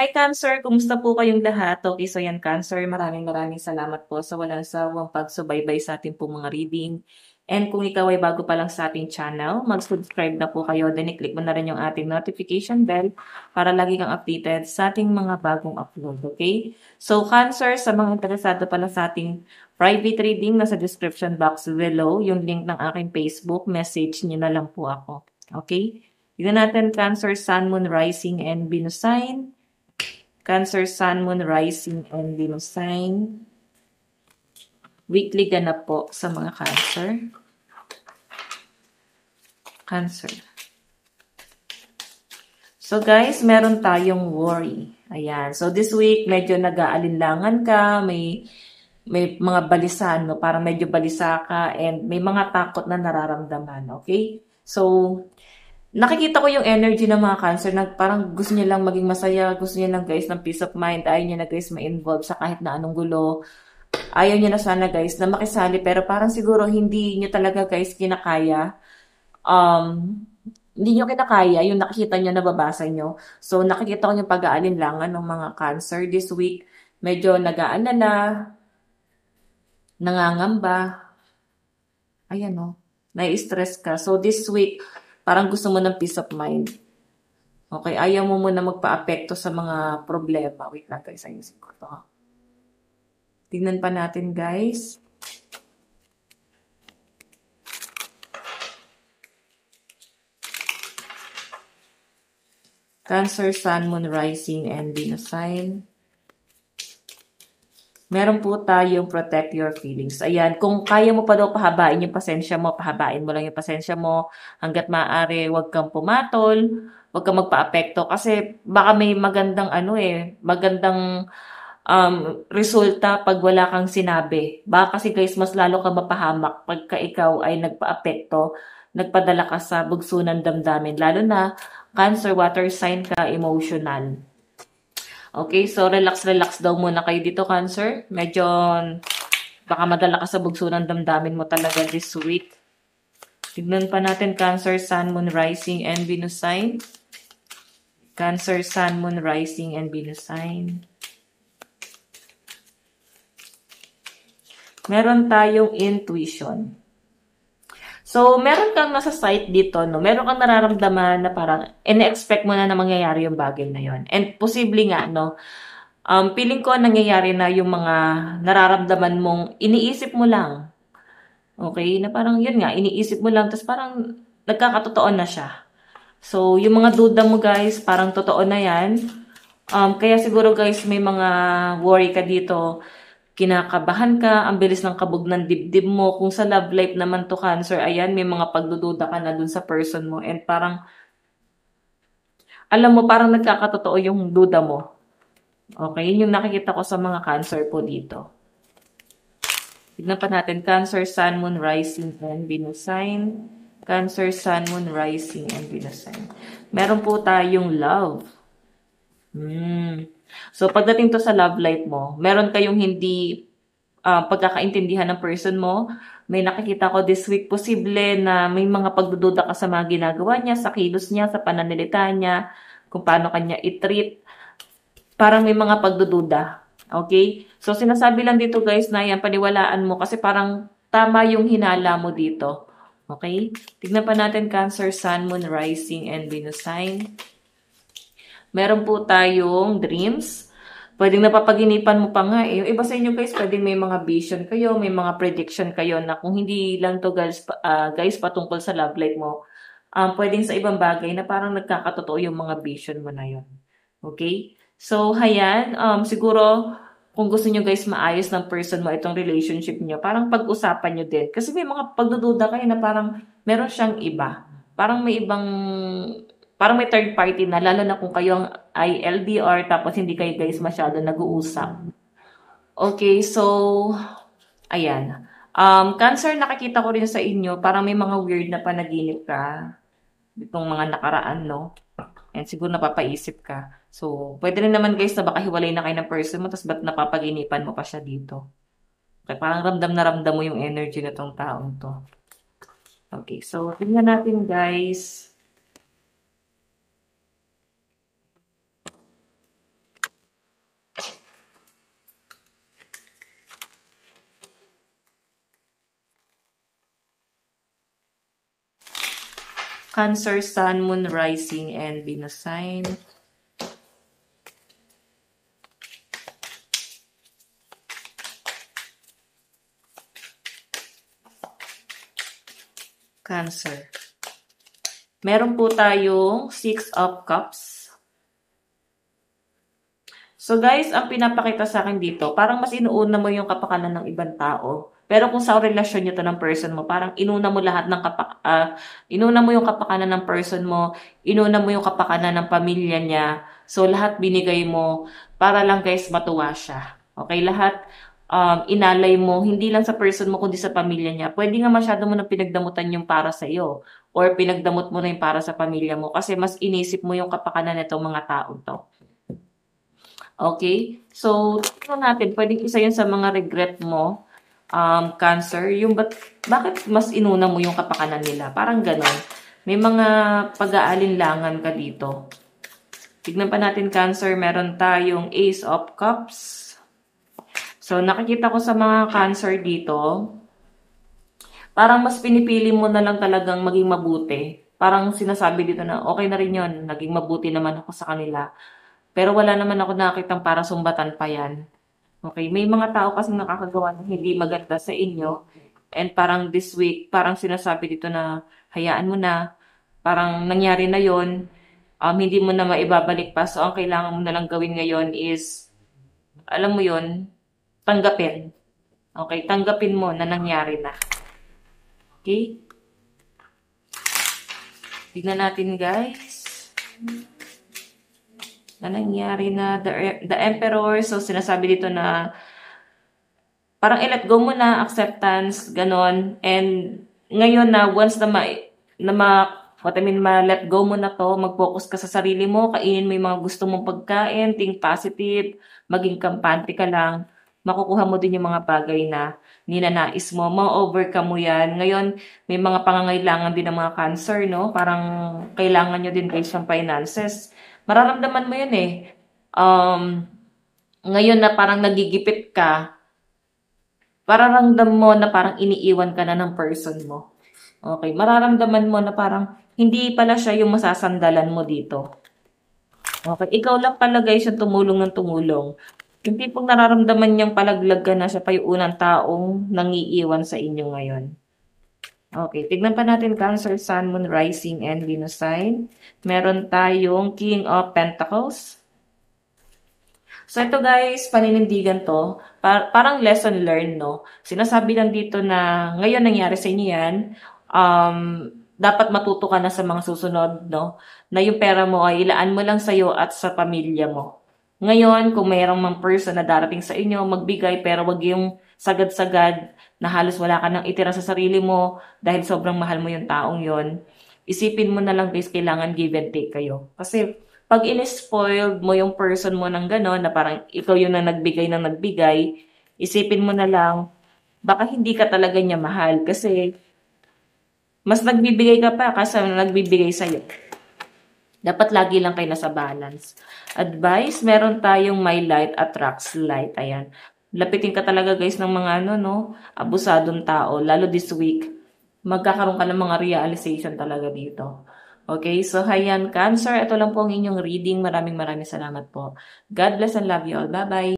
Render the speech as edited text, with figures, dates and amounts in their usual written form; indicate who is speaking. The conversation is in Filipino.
Speaker 1: Hi Cancer, kumusta po kayong lahat? Okay, so yan Cancer, maraming salamat po sa walang sawang pagsubaybay sa ating pong mga reading. And kung ikaw ay bago pa lang sa ating channel, mag-subscribe na po kayo, then i-click mo na rin yung ating notification bell para lagi kang updated sa ating mga bagong upload, okay? So Cancer, sa mga interesado pala sa ating private reading, nasa description box below, yung link ng aking Facebook, message niyo na lang po ako, okay? Tignan natin Cancer, Sun, Moon, Rising, and Venus sign. Cancer, Sun, Moon, Rising, and Venus sign. Weekly ganap po sa mga Cancer. Cancer. So guys, meron tayong worry. Ayan. So this week, medyo nag-aalinlangan ka, may mga balisan, no? Parang medyo balisa ka, and may mga takot na nararamdaman, okay? So, nakikita ko yung energy ng mga Cancer na parang gusto niya lang maging masaya, gusto niya lang guys ng peace of mind, ayaw niya na guys ma-involve sa kahit na anong gulo. Ayaw niya na sana guys na makisali, pero parang siguro hindi niyo talaga guys kinakaya. Um, Hindi niyo kinakaya yung nakikita niyo, nababasa niyo. So nakikita ko yung pag-aalinlangan ng mga Cancer this week. Medyo nag-aalala, nangangamba. Ayan o, nai-stress ka. So this week, parang gusto mo ng peace of mind. Okay, ayaw mo muna magpa-apekto sa mga problema. Wait lang guys, ayusin ko to. Tingnan pa natin guys. Cancer, Sun, Moon, Rising, and Venus sign. Meron po tayong protect your feelings. Ayan, kung kaya mo pa daw pahabain yung pasensya mo, pahabain mo lang yung pasensya mo. Hanggat maaari, huwag kang pumatol, huwag kang magpa-apekto. Kasi baka may magandang magandang resulta pag wala kang sinabi. Baka kasi guys, mas lalo ka mapahamak pagka ikaw ay nagpa-apekto, nagpadala ka sa bugso ng damdamin. Lalo na, Cancer, water sign ka, emotional. Okay, so relax daw muna kayo dito, Cancer. Medyo baka madala ka sa bugso ng damdamin mo talaga this week. Tignan pa natin Cancer, Sun, Moon, Rising, and Venus sign. Cancer, Sun, Moon, Rising, and Venus sign. Meron tayong intuition. So, meron kang nasa site dito, no? Meron kang nararamdaman na parang ine-expect mo na mangyayari yung bagay na yon. And posible nga, no? Feeling ko nangyayari na yung mga nararamdaman mong iniisip mo lang. Okay? Na parang yun nga, iniisip mo lang, tapos parang nagkakatotoo na siya. So, yung mga duda mo guys, parang totoo na yan. Kaya siguro guys, may mga worry ka dito, kinakabahan ka, ang bilis ng kabog ng dibdib mo. Kung sa love life naman to Cancer, ayan, may mga pagdududa ka na dun sa person mo. And parang, alam mo, parang nagkakatotoo yung duda mo. Okay, yun yung nakikita ko sa mga Cancer po dito. Tignan pa natin, Cancer, Sun, Moon, Rising, and Venus sign. Cancer, Sun, Moon, Rising, and Venus sign. Meron po tayong love. So, pagdating to sa love life mo, meron kayong hindi pagkakaintindihan ng person mo. May nakikita ko this week, posible na may mga pagdududa ka sa mga ginagawa niya, sa kilos niya, sa pananalita niya, kung paano kanya i-treat. Parang may mga pagdududa. Okay? So, sinasabi lang dito guys na yan, paniwalaan mo kasi parang tama yung hinala mo dito. Okay? Tignan pa natin Cancer, Sun, Moon, Rising, and Venus sign. Meron po tayong dreams. Pwedeng napapaginipan mo pa nga eh. Yung iba sa inyo guys, pwedeng may mga vision kayo, may mga prediction kayo na kung hindi lang to guys patungkol sa love life mo, pwedeng sa ibang bagay na parang nagkakatotoo yung mga vision mo na yun. Okay? So, hayan, siguro, kung gusto nyo guys maayos ng person mo itong relationship nyo, parang pag-usapan nyo din. Kasi may mga pagdududa kayo na parang meron siyang iba. Parang may third party na, lalo na kung kayo ay LDR tapos hindi kayo guys masyado nag-uusap. Okay, so, ayan. Cancer, nakikita ko rin sa inyo, parang may mga weird na panaginip ka itong mga nakaraan, no? And siguro napapaisip ka. So, pwede rin naman guys na baka hiwalay na kayo ng person mo, tapos ba't napapaginipan mo pa siya dito? Okay, parang ramdam na ramdam mo yung energy na tong taong to. Okay, so tingnan natin guys. Cancer, Sun, Moon, Rising, and Venus sign. Cancer. Meron po tayong 6 of Cups. So guys, ang pinapakita sa akin dito, parang mas inuuna mo yung kapakanan ng ibang tao. Pero kung sa relasyon nyo to ng person mo, parang inuna mo lahat ng inuna mo yung kapakanan ng person mo, inuna mo yung kapakanan ng pamilya niya. So lahat binigay mo para lang guys matuwa siya. Okay, lahat inalay mo, hindi lang sa person mo kundi sa pamilya niya. Pwede nga masyado mo na pinagdamutan yung para sa iyo or pinagdamot mo na yung para sa pamilya mo kasi mas inisip mo yung kapakanan nitong mga tao to. Okay? So, tingnan natin, pwedeng isa yun sa mga regret mo, Cancer, yung bakit mas inuna mo yung kapakanan nila? Parang ganon. May mga pag-aalinlangan ka dito. Tignan pa natin, Cancer, meron tayong Ace of Cups. So, nakikita ko sa mga Cancer dito, parang mas pinipili mo na lang talagang maging mabuti. Parang sinasabi dito na, okay na rin yun, naging mabuti naman ako sa kanila. Pero wala naman ako nakitang para sumbatan pa yan. Okay, may mga tao kasing nakakagawa ng hindi maganda sa inyo. And parang this week, parang sinasabi dito na hayaan mo na. Parang nangyari na yon, hindi mo na maibabalik pa. So, ang kailangan mo na lang gawin ngayon is, alam mo yon, tanggapin. Okay, tanggapin mo na nangyari na. Okay? Tignan natin guys. Na nangyari na the Emperor. So, sinasabi dito na parang i-let go mo na, acceptance, ganon. And ngayon na once na ma-let go mo na to, mag-focus ka sa sarili mo, kainin mo yung mga gusto mong pagkain, think positive, maging kampante ka lang, makukuha mo din yung mga bagay na ninanais mo, ma-overcome mo yan. Ngayon, may mga pangangailangan din ng mga Cancer, no? Parang kailangan nyo din guys ng finances. Mararamdaman mo yun eh. Ngayon na parang nagigipit ka, mararamdaman mo na parang iniiwan ka na ng person mo. Okay, mararamdaman mo na parang hindi pala siya yung masasandalan mo dito. Okay, ikaw lang pala guys yung tumulong ng tumulong. Yung tipong nararamdaman niyang palaglag ka na siya pa yung unang taong nangiiwan sa inyo ngayon. Okay, tignan pa natin Cancer, Sun, Moon, Rising, and Venus sign. Meron tayong King of Pentacles. So ito guys, paninindigan to. Parang lesson learned, no? Sinasabi lang dito na ngayon nangyari sa inyo yan. Dapat matuto ka na sa mga susunod, no? Na yung pera mo ay ilaan mo lang sa'yo at sa pamilya mo. Ngayon, kung mayroong mga person na darating sa inyo, magbigay pero wag yung sagad-sagad na halos wala ka nang itira sa sarili mo dahil sobrang mahal mo yung taong yon. Isipin mo na lang guys, kailangan give and take kayo. Kasi pag in-spoiled mo yung person mo ng gano'n, na parang ikaw yung na nagbigay, isipin mo na lang, baka hindi ka talaga niya mahal. Kasi mas nagbibigay ka pa kasi nagbibigay sa'yo. Dapat lagi lang kayo nasa balance. Advice, meron tayong my light attracts light. Ayan. Lapitin ka talaga guys ng mga abusadong tao. Lalo this week, magkakaroon ka ng mga realization talaga dito. Okay, so hayan Cancer, ito lang po ang inyong reading. Maraming salamat po. God bless and love you all. Bye-bye.